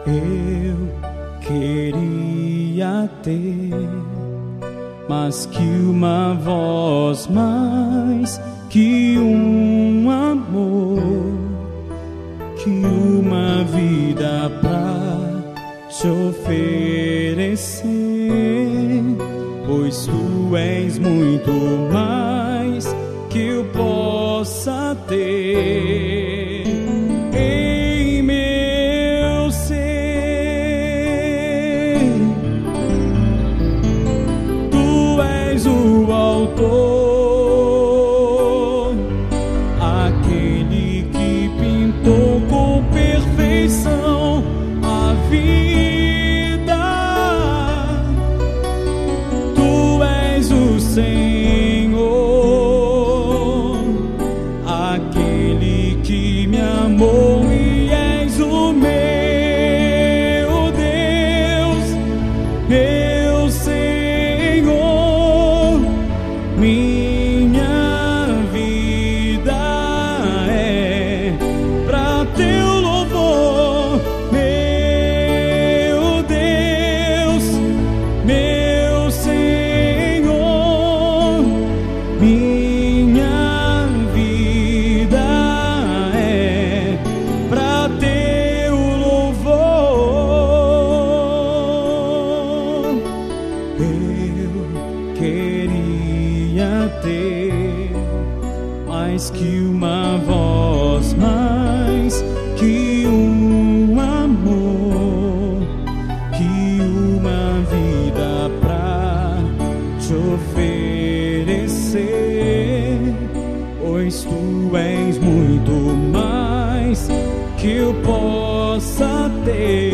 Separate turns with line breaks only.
Eu queria ter mais que uma voz, mais que um amor, que uma vida pra te oferecer, pois tu és muito mais que eu possa ter. Em meu ser, tu és o autor, aquele que pintou com perfeição a vida. Tu és o Senhor, aquele que me amou, e és o meu Deus, meu Senhor. Minha vida é pra teu louvor, meu Deus, meu Senhor. Minha vida é pra teu louvor. Eu queria ter mais que uma voz, mais que um amor, que uma vida pra te oferecer, pois tu és muito mais que eu possa ter.